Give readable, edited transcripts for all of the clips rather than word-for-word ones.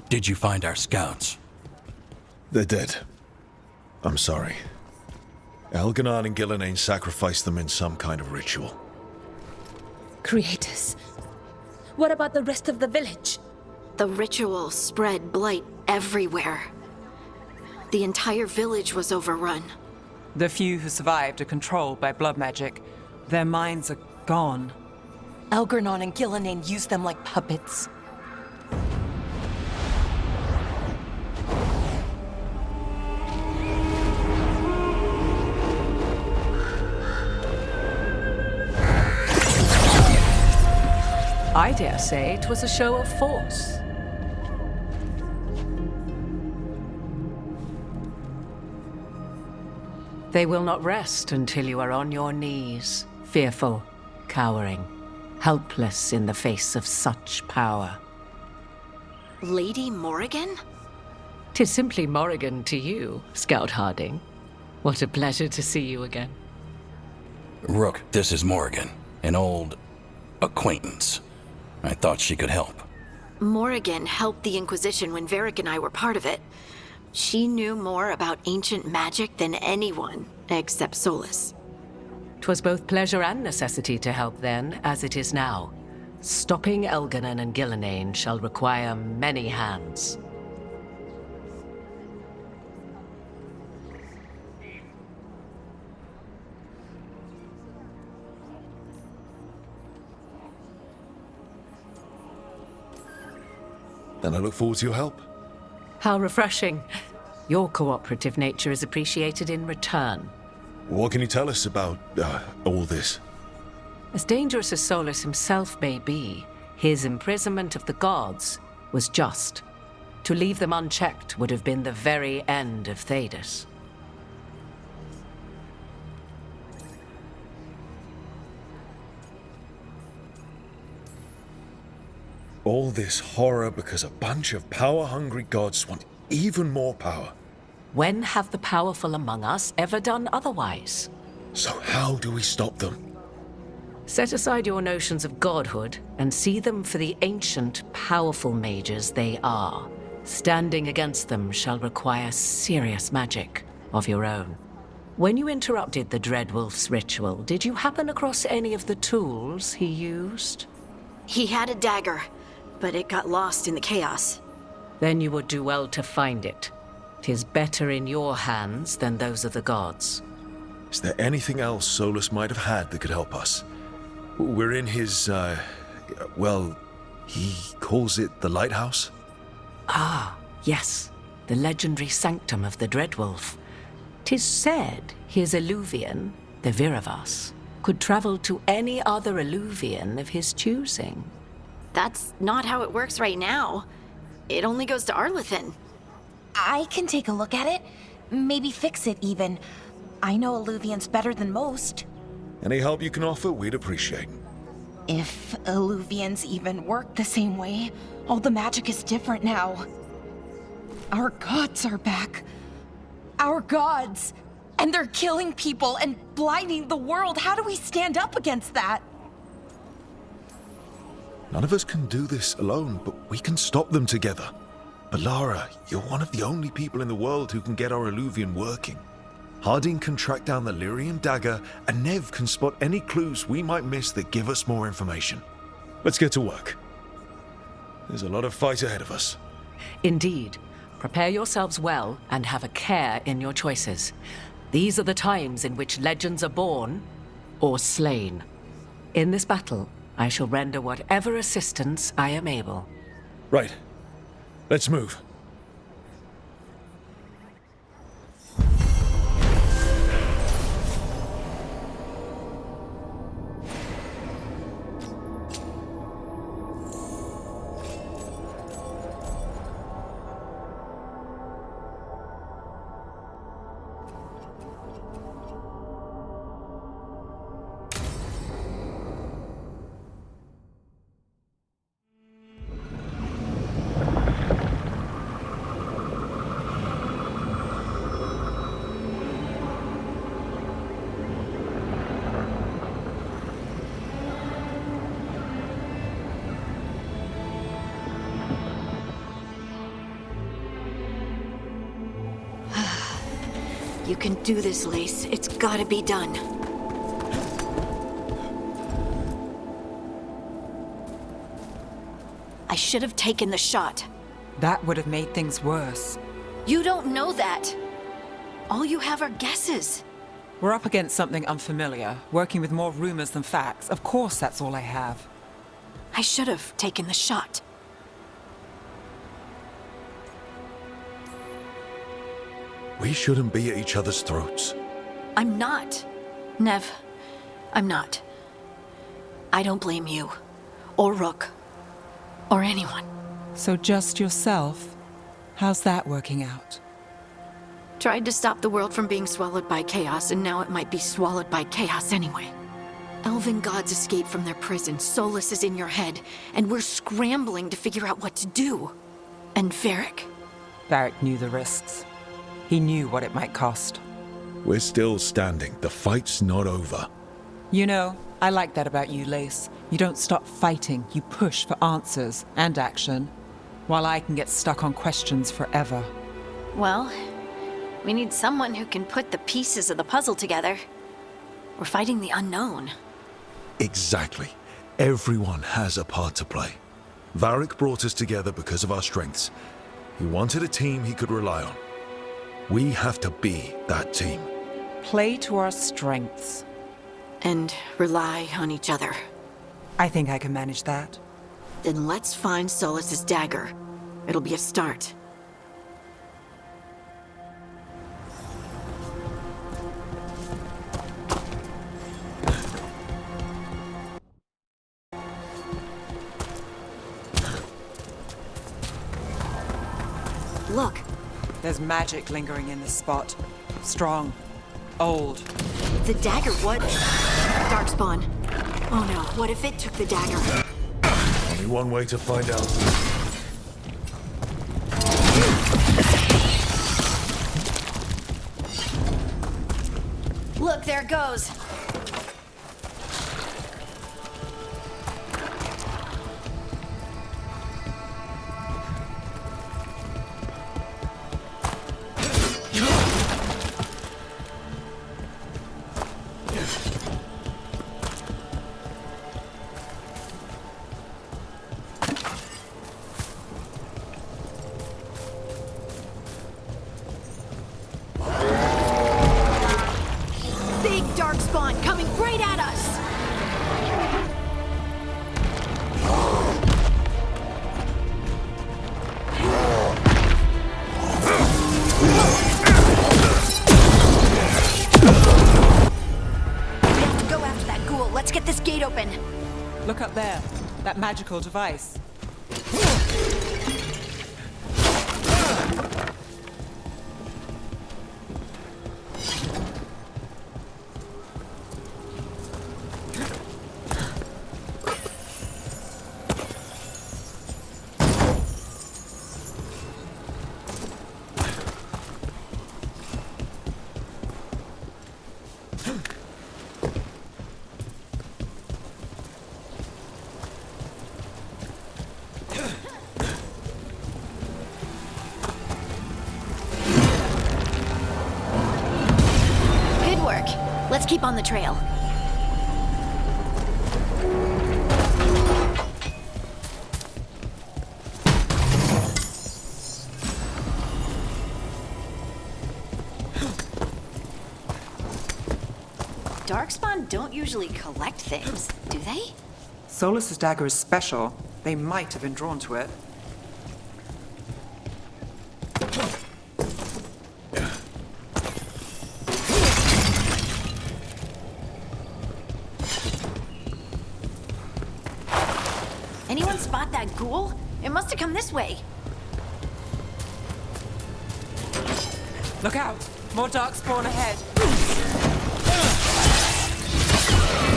Did you find our scouts? They're dead. I'm sorry. Elganon and Gillenane sacrificed them in some kind of ritual. Creators. What about the rest of the village? The ritual spread blight everywhere. The entire village was overrun. The few who survived are controlled by blood magic. Their minds are gone. Elganon and Gillenane used them like puppets. I dare say it was a show of force. They will not rest until you are on your knees, fearful, cowering, helpless in the face of such power. Lady Morrigan? 'Tis simply Morrigan to you, Scout Harding. What a pleasure to see you again. Rook, this is Morrigan, an old acquaintance. I thought she could help. Morrigan helped the Inquisition when Varric and I were part of it. She knew more about ancient magic than anyone, except Solus. 'Twas both pleasure and necessity to help then, as it is now. Stopping Elganon and Gillenane shall require many hands. Then I look forward to your help. How refreshing. Your cooperative nature is appreciated in return. What can you tell us about, all this? As dangerous as Solus himself may be, his imprisonment of the gods was just. To leave them unchecked would have been the very end of Thedas. All this horror because a bunch of power-hungry gods want even more power. When have the powerful among us ever done otherwise? So how do we stop them? Set aside your notions of godhood and see them for the ancient, powerful mages they are. Standing against them shall require serious magic of your own. When you interrupted the Dreadwolf's ritual, did you happen across any of the tools he used? He had a dagger, but it got lost in the chaos. Then you would do well to find it. 'Tis better in your hands than those of the gods. Is there anything else Solus might have had that could help us? We're in his, well, he calls it the lighthouse? Ah, yes, the legendary sanctum of the Dreadwolf. 'Tis said his Illuvian, the Viravas, could travel to any other Illuvian of his choosing. That's not how it works right now. It only goes to Arlethan. I can take a look at it. Maybe fix it, even. I know Illuvians better than most. Any help you can offer, we'd appreciate. If Illuvians even work the same way, all the magic is different now. Our gods are back. Our gods! And they're killing people and blinding the world. How do we stand up against that? None of us can do this alone, but we can stop them together. Alara, you're one of the only people in the world who can get our Illuvian working. Harding can track down the Lyrian dagger, and Nev can spot any clues we might miss that give us more information. Let's get to work. There's a lot of fight ahead of us. Indeed. Prepare yourselves well and have a care in your choices. These are the times in which legends are born or slain. In this battle, I shall render whatever assistance I am able. Right. Let's move. You can do this, Lace. It's gotta be done. I should have taken the shot. That would have made things worse. You don't know that. All you have are guesses. We're up against something unfamiliar, working with more rumors than facts. Of course, that's all I have. I should have taken the shot. We shouldn't be at each other's throats. I'm not. Nev, I'm not. I don't blame you. Or Rook. Or anyone. So just yourself? How's that working out? Tried to stop the world from being swallowed by chaos, and now it might be swallowed by chaos anyway. Elven gods escaped from their prison, Solus is in your head, and we're scrambling to figure out what to do. And Varric. Varric knew the risks. He knew what it might cost. We're still standing. The fight's not over. You know, I like that about you, Lace. You don't stop fighting, you push for answers and action, while I can get stuck on questions forever. Well, we need someone who can put the pieces of the puzzle together. We're fighting the unknown. Exactly. Everyone has a part to play. Varric brought us together because of our strengths. He wanted a team he could rely on. We have to be that team. Play to our strengths. And rely on each other. I think I can manage that. Then let's find Solus's dagger. It'll be a start. Look. There's magic lingering in this spot. Strong. Old. The dagger, what? Darkspawn. Oh no, what if it took the dagger? Only one way to find out. Look, there it goes. Big Darkspawn coming right at us! We have to go after that ghoul. Let's get this gate open. Look up there. That magical device. Good work. Let's keep on the trail. Darkspawn don't usually collect things, do they? Solus's dagger is special. They might have been drawn to it. Anyone spot that ghoul? It must have come this way. Look out! More darkspawn ahead.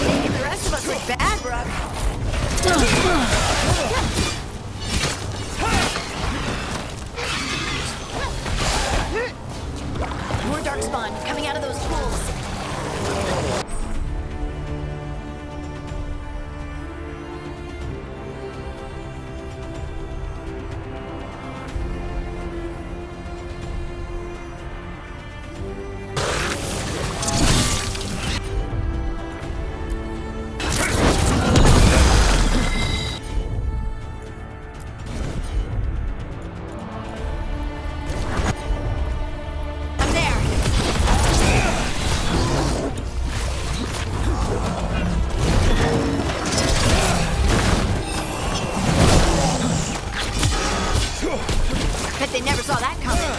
Making the rest of us look bad, Brooke. More Darkspawn coming out of those pools. saw that coming.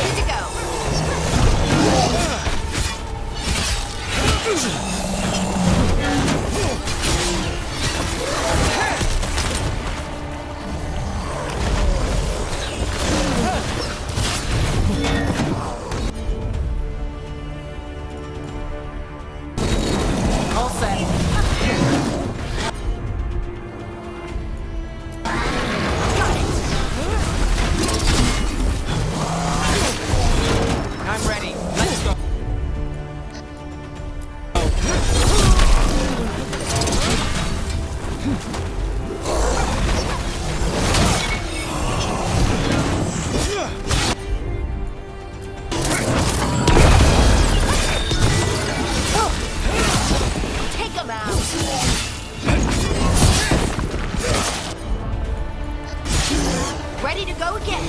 Good to go. All set. I'm ready. Let's go. Take them out. Ready to go again.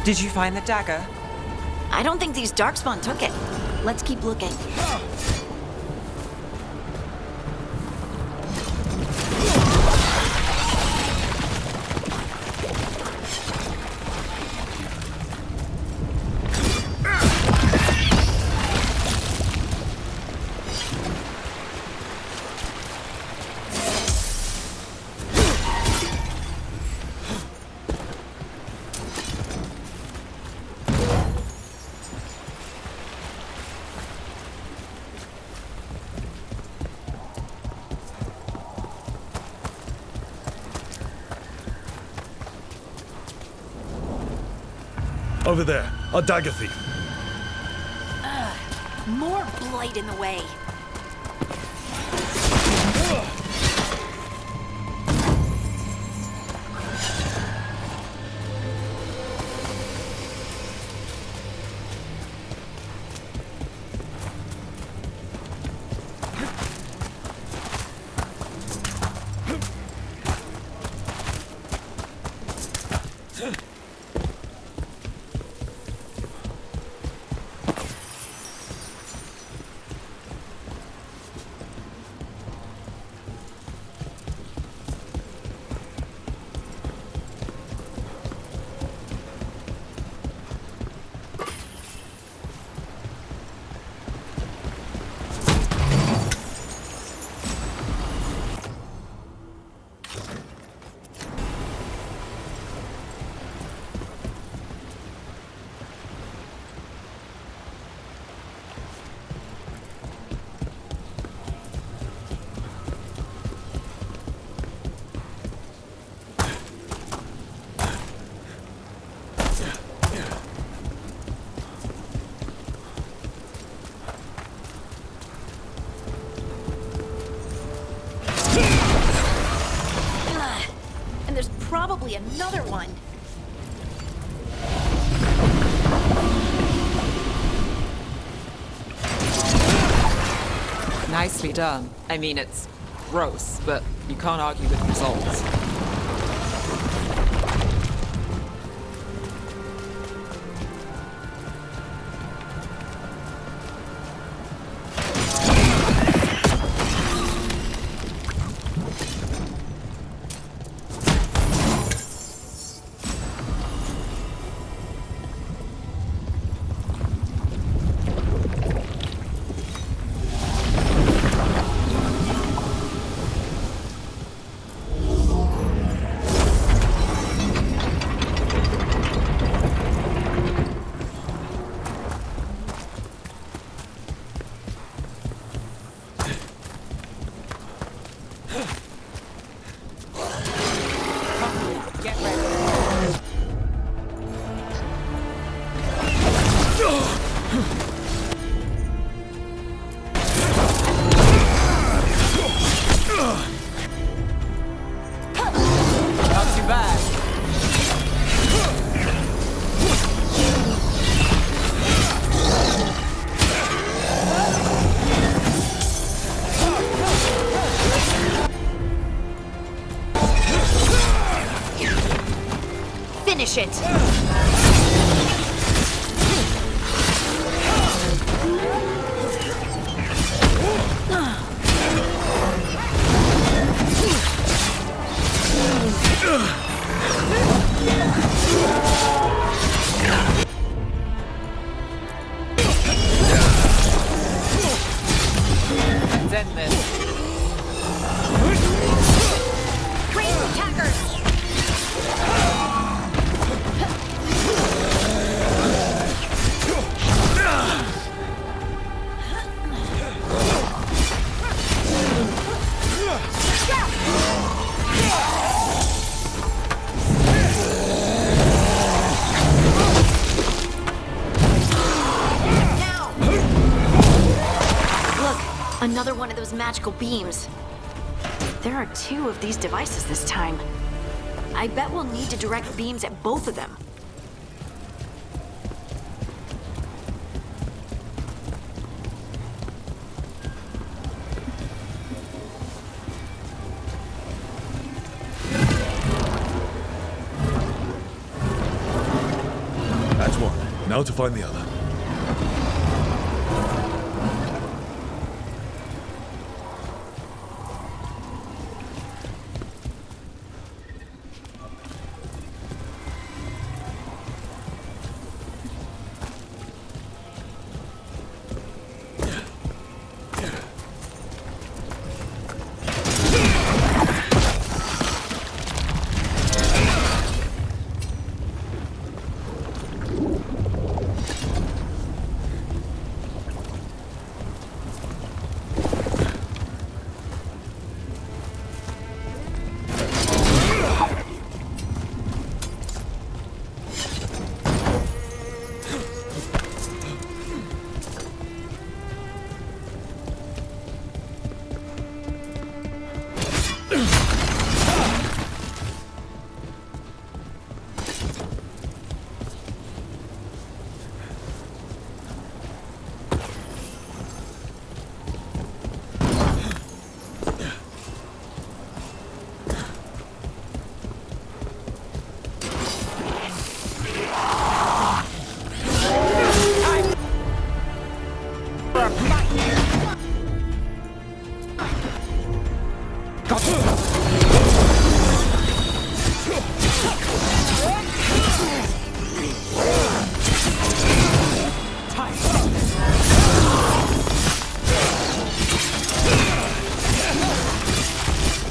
Did you find the dagger? I don't think these Darkspawn took it. Let's keep looking. Over there, our dagger thief. More blight in the way. And there's probably another one. Nicely done. I mean, it's gross, but you can't argue with results. finish it! Let's end this. Crazy attackers! Another one of those magical beams. There are 2 of these devices this time. I bet we'll need to direct beams at both of them. That's one. Now to find the other.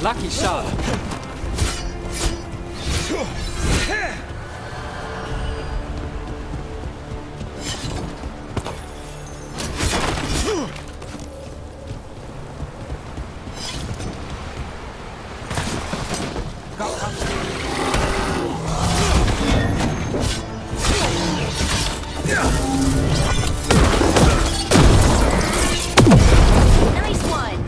Lucky shot. Nice one!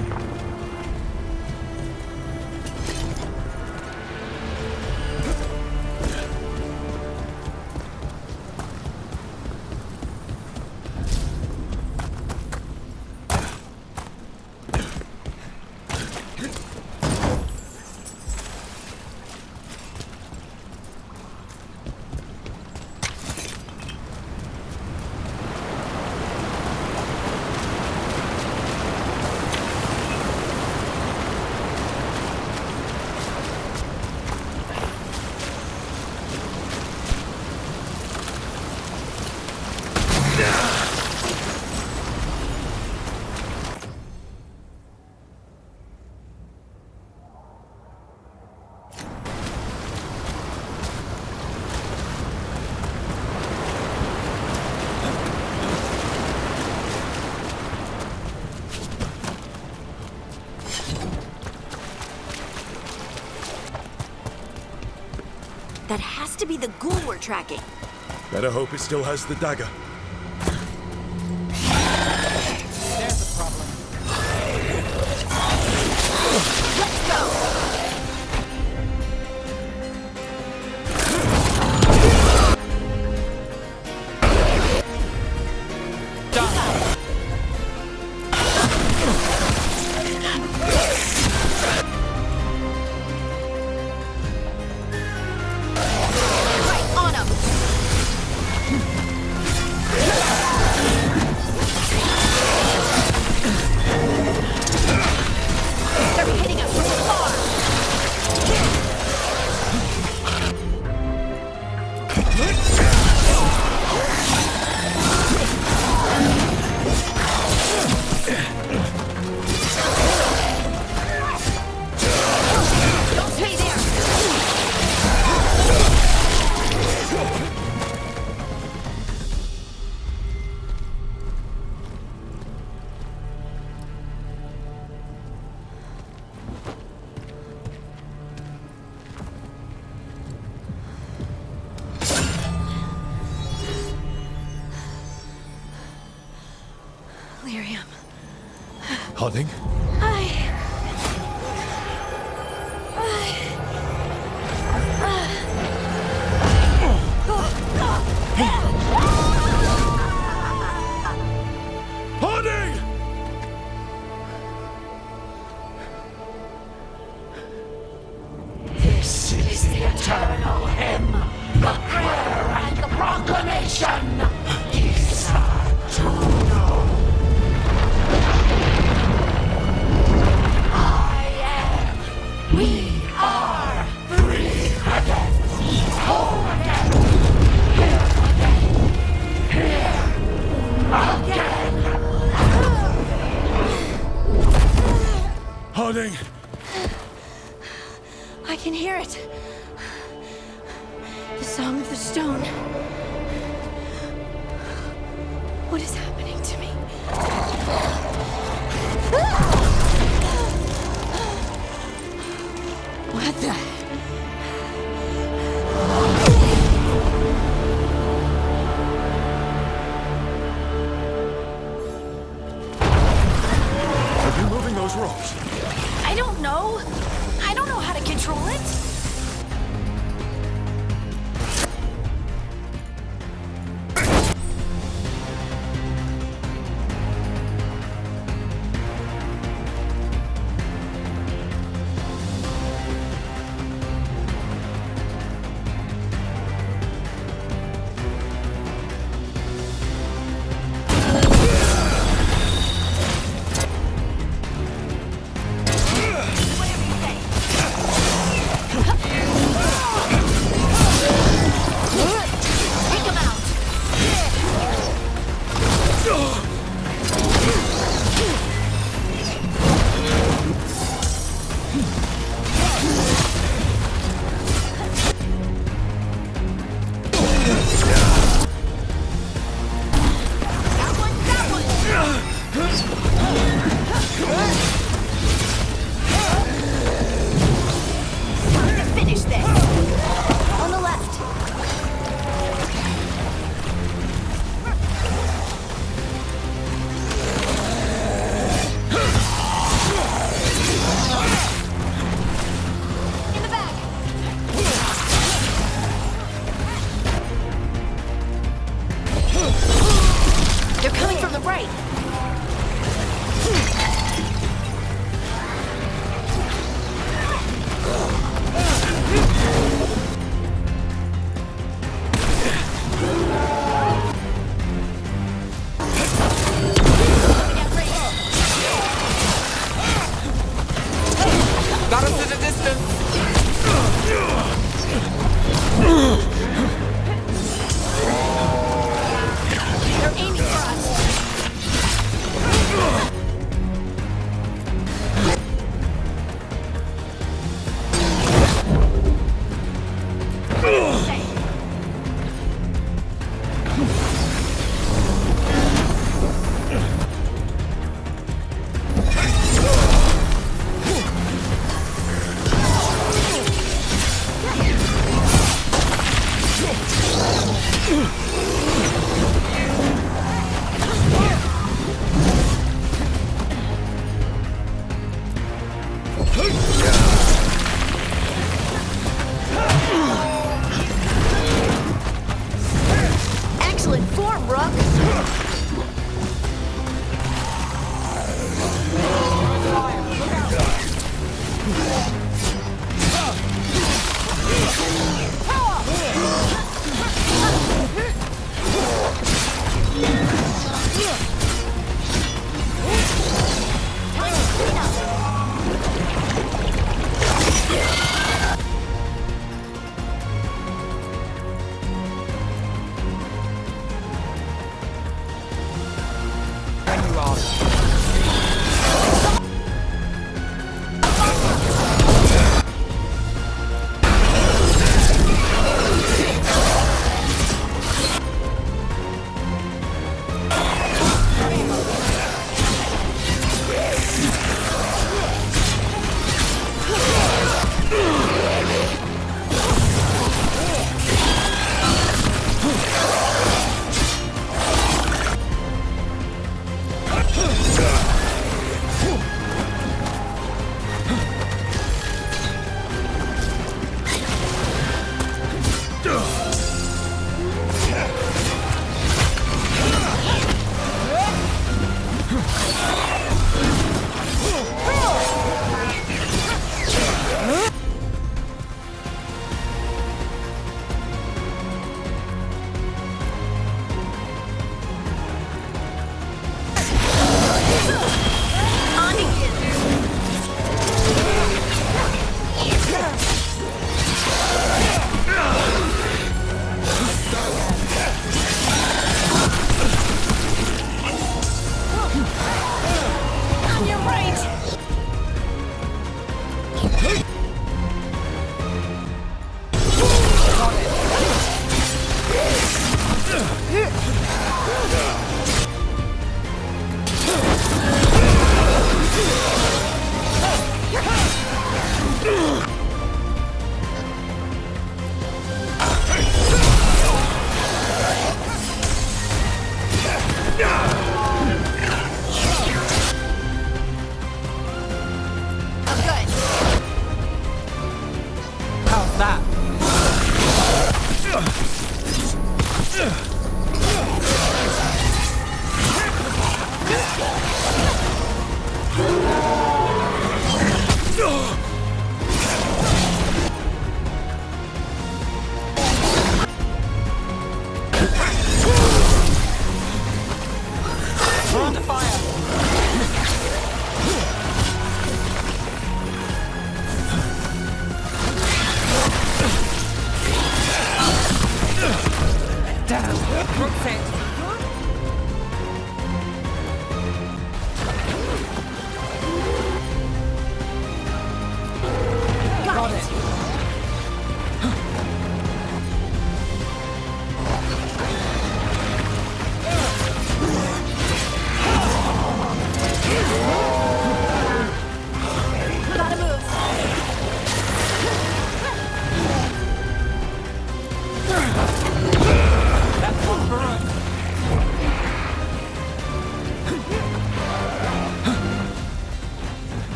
That has to be the ghoul we're tracking. Better hope it still has the dagger. There's a problem. Let's go! Right on Delirium. Harding? Harding! This is the eternal hymn, the prayer and the proclamation. Isatuno. We are free again, whole again, here again. Harding! I can hear it. The Song of the Stone. What is happening to me? What the? Are you moving those rocks? I don't know. I don't know how to control it.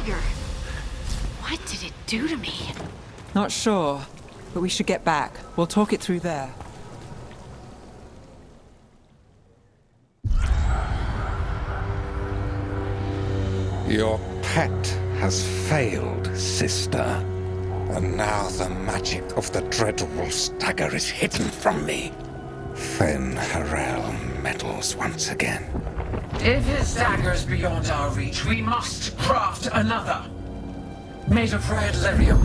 dagger. What did it do to me? Not sure, but we should get back. We'll talk it through there. Your pet has failed, sister. And now the magic of the Dreadwolf's dagger is hidden from me. Fen Harel meddles once again. If his dagger's beyond our reach, we must craft another. Made of red lyrium.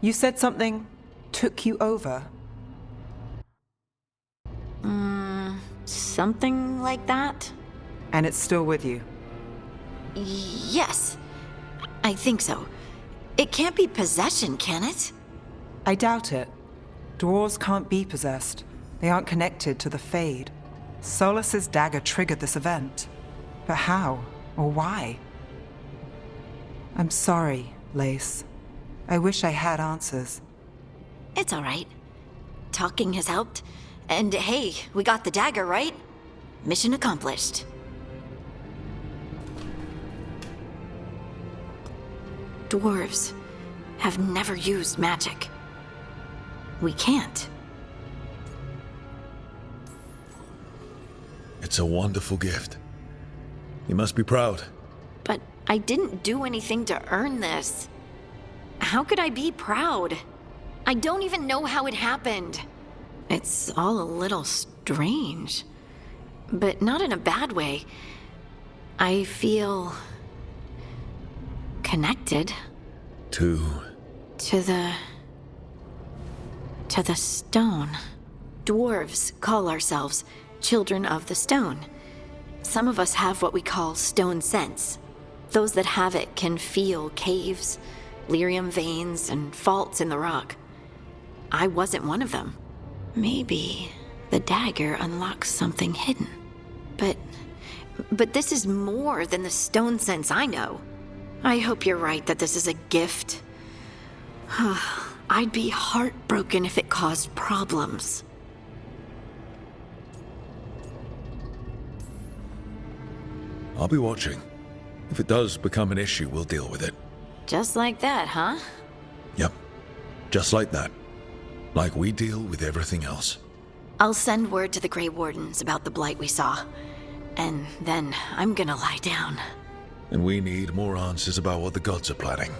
You said something took you over. Something like that? And it's still with you. Yes. I think so. It can't be possession, can it? I doubt it. Dwarves can't be possessed. They aren't connected to the Fade. Solas's dagger triggered this event. But how? Or why? I'm sorry, Lace. I wish I had answers. It's all right. Talking has helped. And hey, we got the dagger, right? Mission accomplished. Dwarves have never used magic. We can't. It's a wonderful gift. You must be proud. But I didn't do anything to earn this. How could I be proud? I don't even know how it happened. It's all a little strange. But not in a bad way. I feel connected. To the stone. Dwarves call ourselves children of the stone. Some of us have what we call stone sense. Those that have it can feel caves, lyrium veins, and faults in the rock. I wasn't one of them. Maybe the dagger unlocks something hidden. But this is more than the stone sense I know. I hope you're right that this is a gift. I'd be heartbroken if it caused problems. I'll be watching. If it does become an issue, we'll deal with it. Just like that, huh? Yep. Just like that. Like we deal with everything else. I'll send word to the Grey Wardens about the blight we saw. And then I'm gonna lie down. And we need more answers about what the gods are planning.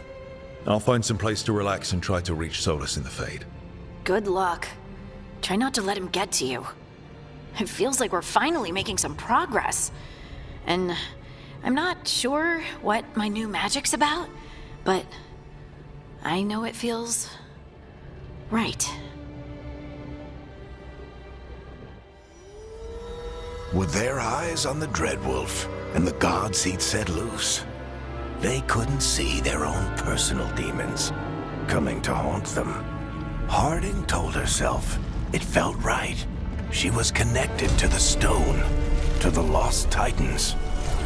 I'll find some place to relax and try to reach Solus in the Fade. Good luck. Try not to let him get to you. It feels like we're finally making some progress. And I'm not sure what my new magic's about, but I know it feels right. With their eyes on the Dreadwolf and the gods he'd set loose, they couldn't see their own personal demons coming to haunt them. Harding told herself it felt right. She was connected to the stone, to the lost titans,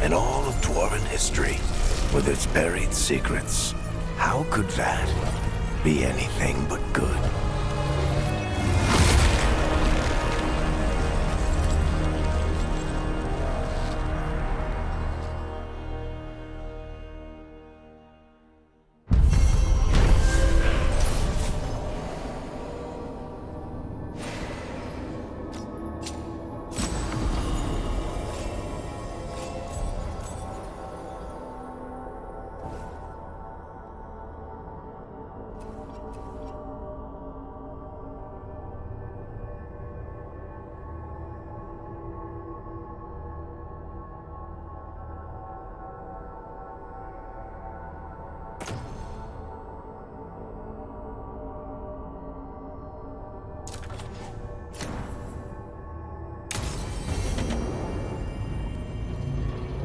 and all of Dwarven history, with its buried secrets. How could that be anything but good?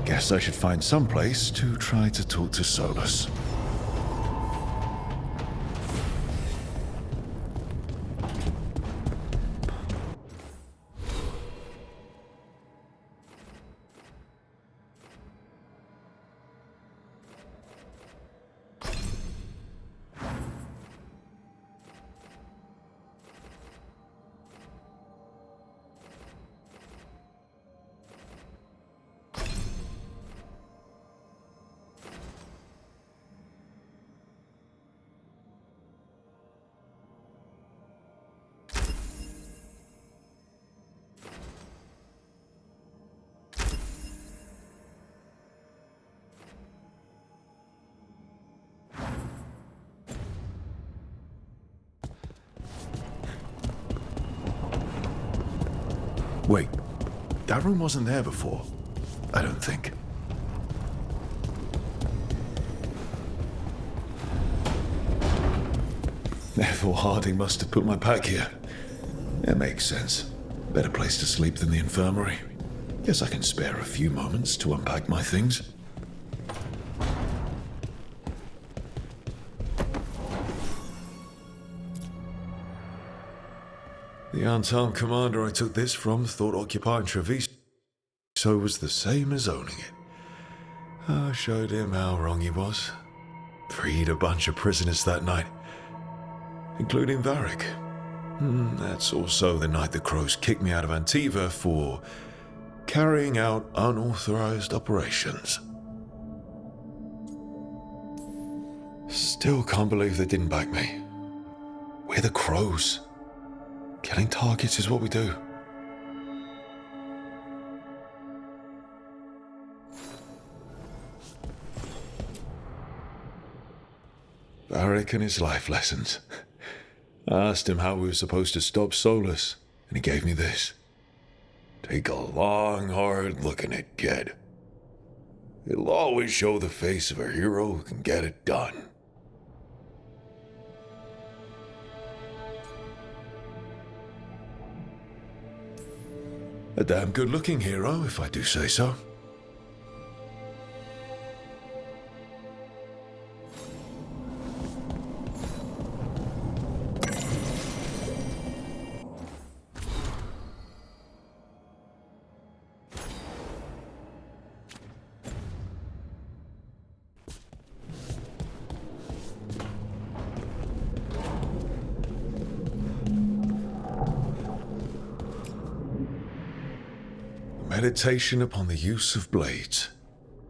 Guess I should find some place to try to talk to Solus. Wait, that room wasn't there before. I don't think. Therefore, Harding must have put my pack here. It makes sense. Better place to sleep than the infirmary. Guess I can spare a few moments to unpack my things. The unarmed commander I took this from thought occupying Treviso was the same as owning it. I showed him how wrong he was. Freed a bunch of prisoners that night, including Varric. That's also the night the Crows kicked me out of Antiva for carrying out unauthorized operations. Still can't believe they didn't back me. We're the Crows. Killing targets is what we do. Varric and his life lessons. I asked him how we were supposed to stop Solus, and he gave me this. Take a long, hard look at it, kid. It'll always show the face of a hero who can get it done. A damn good-looking hero, if I do say so. Meditation upon the use of blades.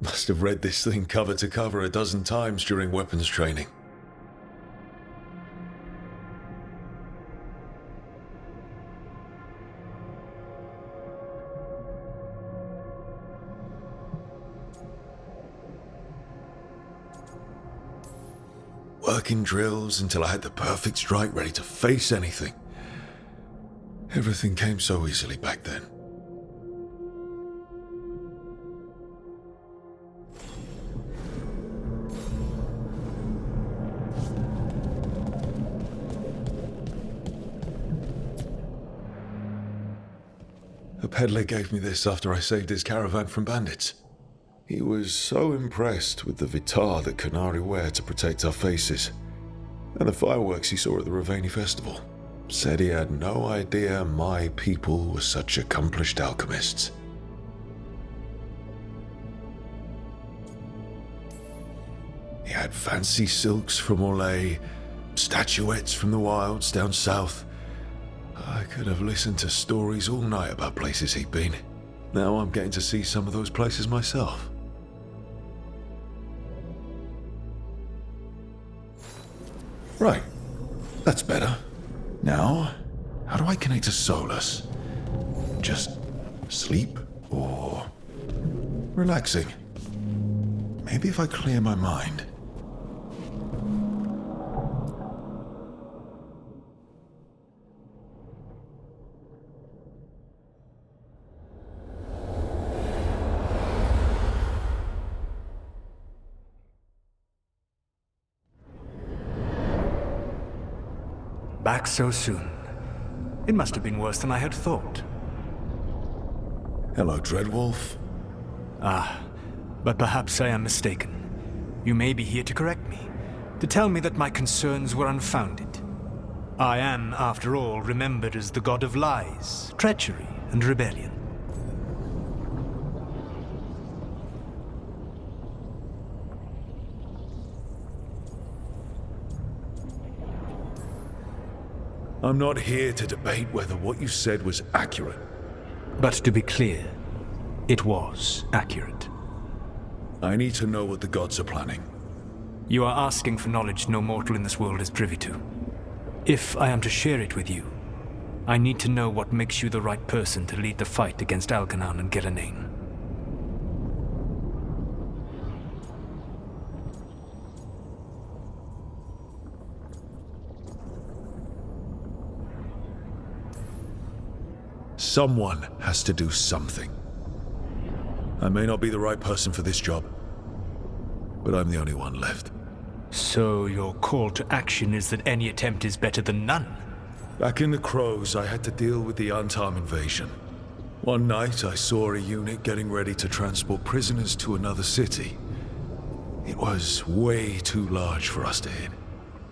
Must have read this thing cover to cover a dozen times during weapons training. Working drills until I had the perfect strike ready to face anything. Everything came so easily back then. A peddler gave me this after I saved his caravan from bandits. He was so impressed with the vitar that Canari wear to protect our faces, and the fireworks he saw at the Ravani festival. Said he had no idea my people were such accomplished alchemists. He had fancy silks from Orlais, statuettes from the wilds down south. I could have listened to stories all night about places he'd been. Now I'm getting to see some of those places myself. Right, that's better. Now, how do I connect to Solus? Just sleep or relaxing? Maybe if I clear my mind. Back so soon. It must have been worse than I had thought. Hello, Dreadwolf. But perhaps I am mistaken. You may be here to correct me, to tell me that my concerns were unfounded. I am, after all, remembered as the god of lies, treachery, and rebellion. I'm not here to debate whether what you said was accurate. But to be clear, it was accurate. I need to know what the gods are planning. You are asking for knowledge no mortal in this world is privy to. If I am to share it with you, I need to know what makes you the right person to lead the fight against Algernon and Gillenane. Someone has to do something. I may not be the right person for this job, but I'm the only one left. So your call to action is that any attempt is better than none? Back in the Crows, I had to deal with the Antam invasion. One night, I saw a unit getting ready to transport prisoners to another city. It was way too large for us to hit.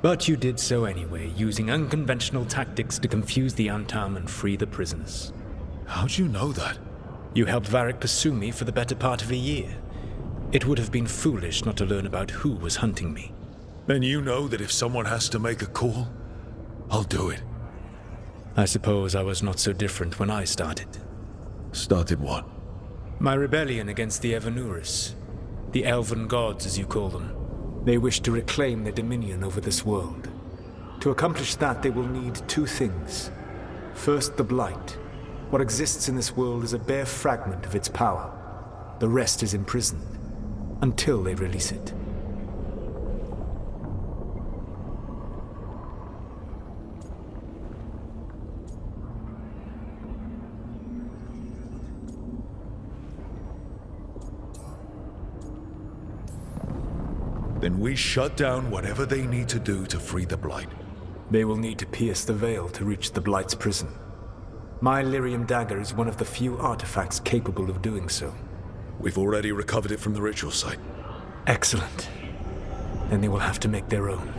But you did so anyway, using unconventional tactics to confuse the Antam and free the prisoners. How'd you know that? You helped Varric pursue me for the better part of a year. It would have been foolish not to learn about who was hunting me. Then you know that if someone has to make a call, I'll do it. I suppose I was not so different when I started. Started what? My rebellion against the Evanuris. The Elven Gods, as you call them. They wish to reclaim their dominion over this world. To accomplish that, they will need two things. First, the Blight. What exists in this world is a bare fragment of its power. The rest is imprisoned, until they release it. Then we shut down whatever they need to do to free the Blight. They will need to pierce the veil to reach the Blight's prison. My lyrium dagger is one of the few artifacts capable of doing so. We've already recovered it from the ritual site. Excellent. Then they will have to make their own.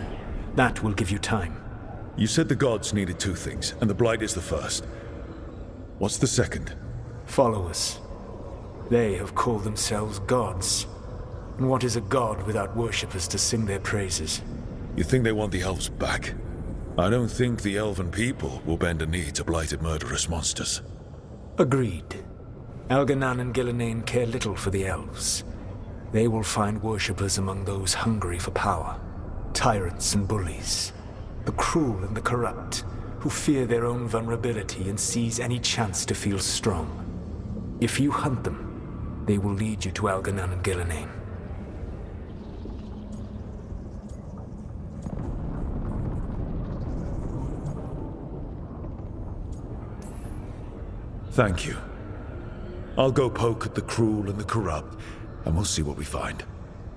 That will give you time. You said the gods needed two things, and the Blight is the first. What's the second? Followers. They have called themselves gods. And what is a god without worshippers to sing their praises? You think they want the elves back? I don't think the elven people will bend a knee to blighted murderous monsters. Agreed. Elganan and Gillenane care little for the elves. They will find worshippers among those hungry for power. Tyrants and bullies. The cruel and the corrupt, who fear their own vulnerability and seize any chance to feel strong. If you hunt them, they will lead you to Elganan and Gillenane. Thank you. I'll go poke at the cruel and the corrupt, and we'll see what we find.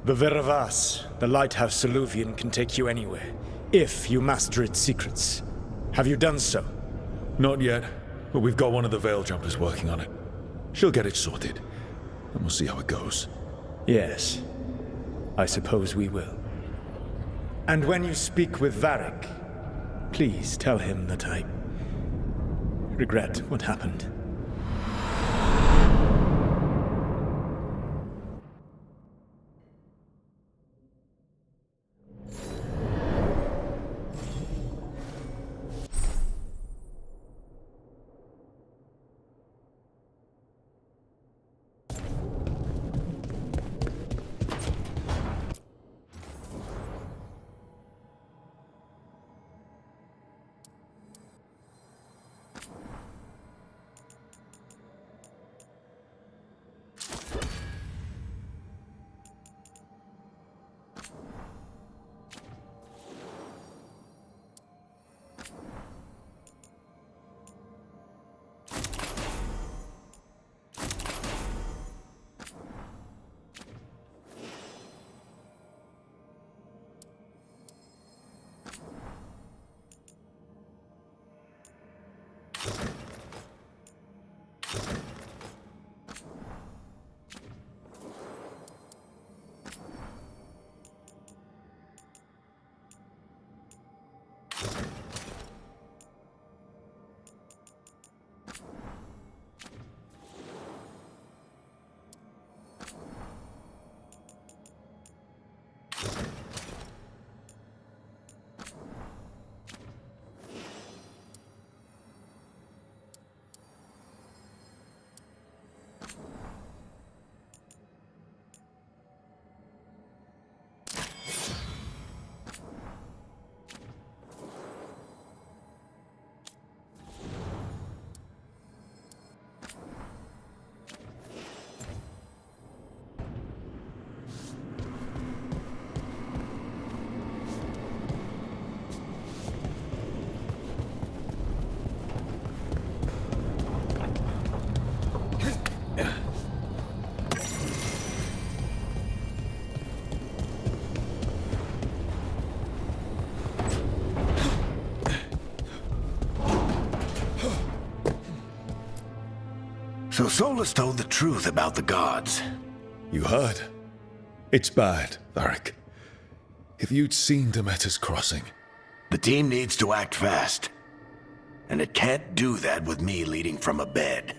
The Veravas, the lighthouse Soluvian, can take you anywhere, if you master its secrets. Have you done so? Not yet, but we've got one of the Veil Jumpers working on it. She'll get it sorted, and we'll see how it goes. Yes, I suppose we will. And when you speak with Varric, please tell him that I regret what happened. So Solus told the truth about the gods. You heard? It's bad, Varric. If you'd seen Demeter's crossing... The team needs to act fast. And it can't do that with me leading from a bed.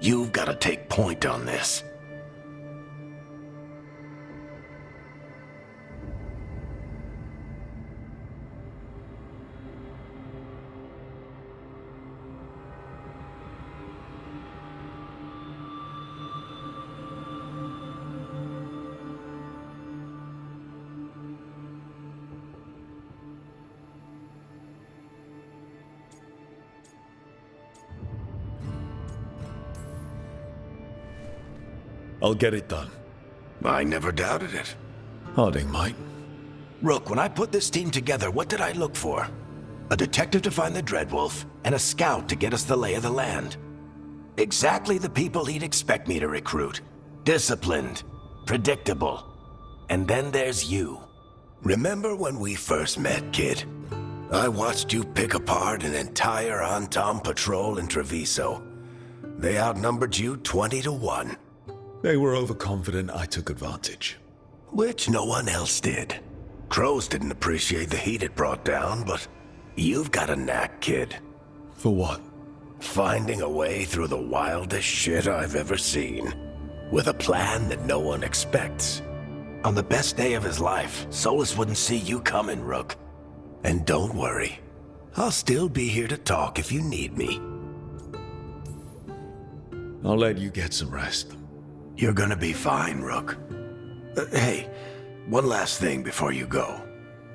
You've got to take point on this. I'll get it done. I never doubted it. Harding might. Rook, when I put this team together, what did I look for? A detective to find the Dreadwolf, and a scout to get us the lay of the land. Exactly the people he'd expect me to recruit. Disciplined, predictable. And then there's you. Remember when we first met, kid? I watched you pick apart an entire Antom patrol in Treviso. They outnumbered you 20 to 1. They were overconfident I took advantage. Which no one else did. Crows didn't appreciate the heat it brought down, but you've got a knack, kid. For what? Finding a way through the wildest shit I've ever seen. With a plan that no one expects. On the best day of his life, Solus wouldn't see you coming, Rook. And don't worry. I'll still be here to talk if you need me. I'll let you get some rest. You're gonna be fine, Rook. Hey, one last thing before you go.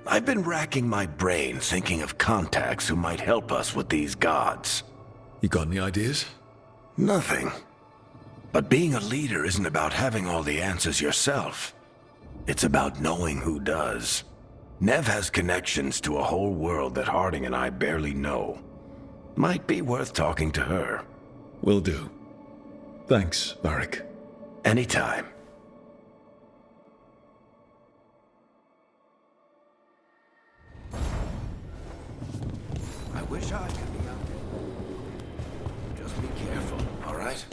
I've been racking my brain thinking of contacts who might help us with these gods. You got any ideas? Nothing. But being a leader isn't about having all the answers yourself. It's about knowing who does. Nev has connections to a whole world that Harding and I barely know. Might be worth talking to her. Will do. Thanks, Varric. Anytime. I wish I could be out there. Just be careful, all right?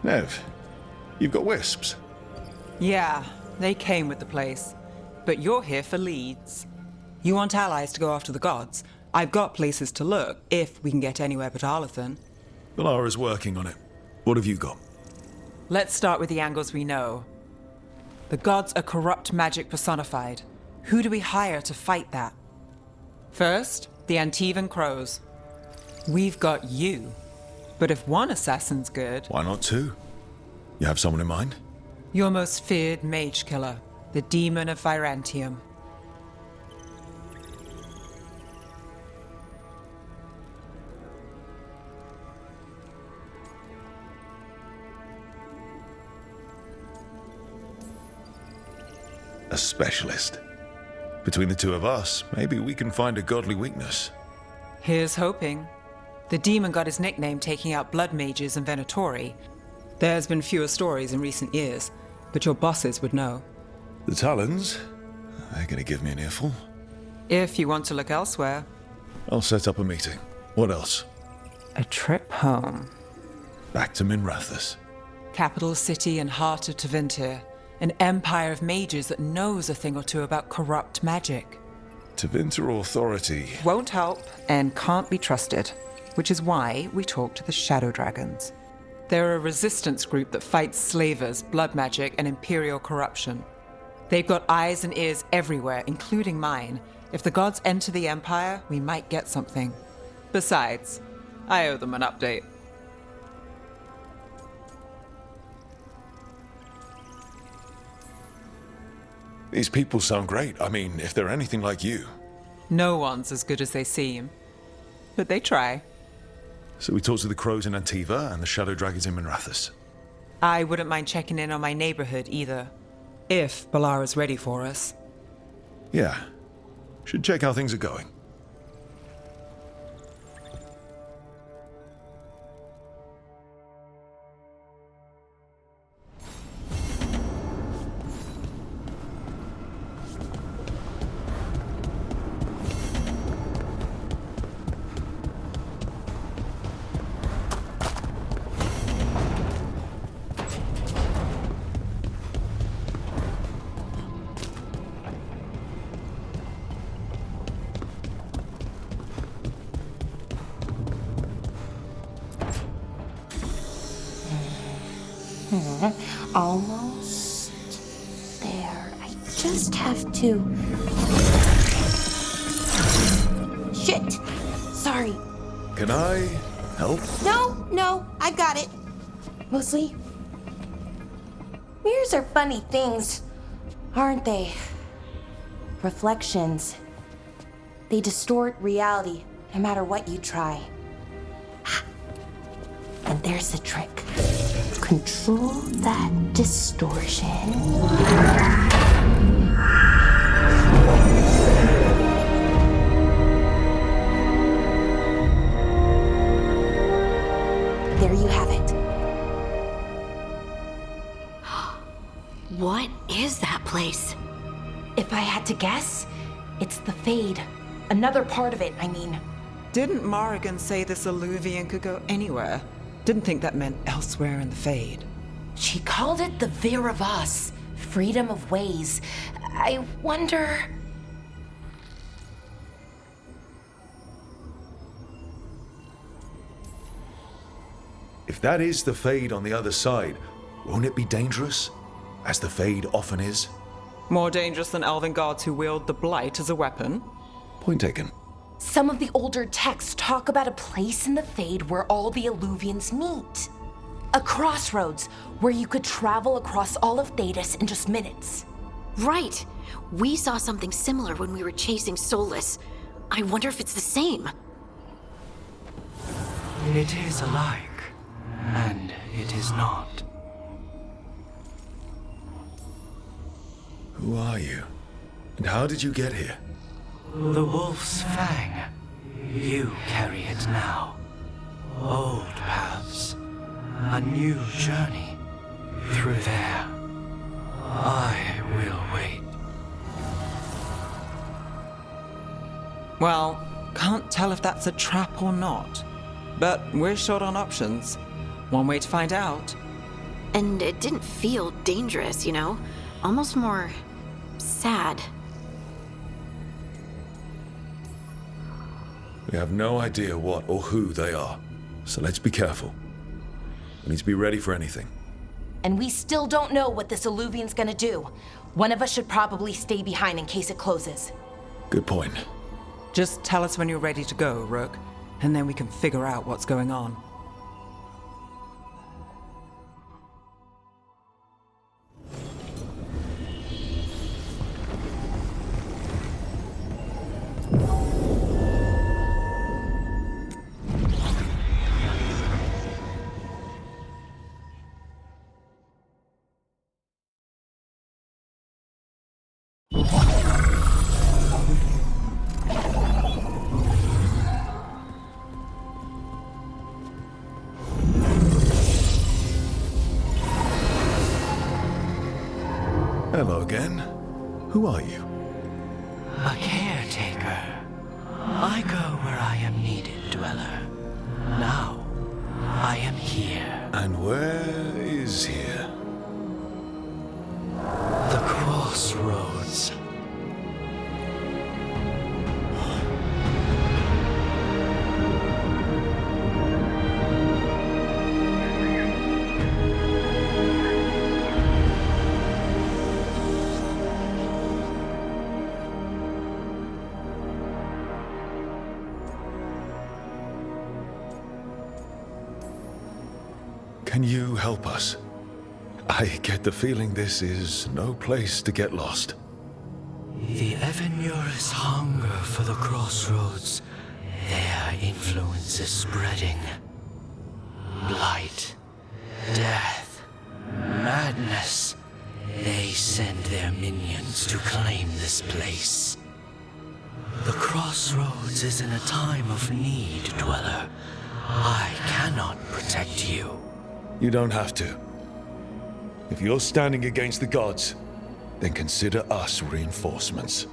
Nev, you've got wisps. Yeah, they came with the place. But you're here for leads. You want allies to go after the gods? I've got places to look, if we can get anywhere but Arlathan. Valara's working on it. What have you got? Let's start with the angles we know. The gods are corrupt magic personified. Who do we hire to fight that? First, the Antivan Crows. We've got you. But if one assassin's good... Why not two? You have someone in mind? Your most feared mage killer, the Demon of Virantium. A specialist. Between the two of us, maybe we can find a godly weakness. Here's hoping. The demon got his nickname taking out blood mages and Venatori. There's been fewer stories in recent years, but your bosses would know. The Talons? They're gonna give me an earful. If you want to look elsewhere. I'll set up a meeting. What else? A trip home. Back to Minrathous. Capital city and heart of Tevinter. An empire of mages that knows a thing or two about corrupt magic. Tevinter authority. Won't help and can't be trusted, which is why we talk to the Shadow Dragons. They're a resistance group that fights slavers, blood magic, and imperial corruption. They've got eyes and ears everywhere, including mine. If the gods enter the empire, we might get something. Besides, I owe them an update. These people sound great. I mean, if they're anything like you. No one's as good as they seem. But they try. So we talk to the Crows in Antiva and the Shadow Dragons in Minrathous. I wouldn't mind checking in on my neighborhood either. If Balara's ready for us. Yeah. Should check how things are going. Almost there. I just have to... Shit! Sorry. Can I help? No, I've got it. Mostly, mirrors are funny things, aren't they? Reflections. They distort reality, no matter what you try. And there's the trick. Control that distortion. There you have it. What is that place? If I had to guess, it's the Fade. Another part of it, I mean. Didn't Morrigan say this Illuvian could go anywhere? Didn't think that meant elsewhere in the Fade. She called it the Vir of Us, freedom of ways. I wonder... If that is the Fade on the other side, won't it be dangerous? As the Fade often is? More dangerous than elven guards who wield the Blight as a weapon? Point taken. Some of the older texts talk about a place in the Fade where all the Illuvians meet. A crossroads where you could travel across all of Thedas in just minutes. Right. We saw something similar when we were chasing Solus. I wonder if it's the same. It is alike, and it is not. Who are you? And how did you get here? The Wolf's Fang. You carry it now. Old paths. A new journey. Through there. I will wait. Well, can't tell if that's a trap or not. But we're short on options. One way to find out. And it didn't feel dangerous, you know? Almost more sad. We have no idea what or who they are, so let's be careful. We need to be ready for anything. And we still don't know what this Illuvian's gonna do. One of us should probably stay behind in case it closes. Good point. Just tell us when you're ready to go, Rook, and then we can figure out what's going on. Hello again. Who are you? A caretaker. I go where I am needed, Dweller. Now, I am here. And where is here? The crossroads. Can you help us? I get the feeling this is no place to get lost. The Evenurus hunger for the crossroads. Their influence is spreading. Blight, death, madness. They send their minions to claim this place. The crossroads is in a time of need, Dweller. I cannot protect you. You don't have to. If you're standing against the gods, then consider us reinforcements.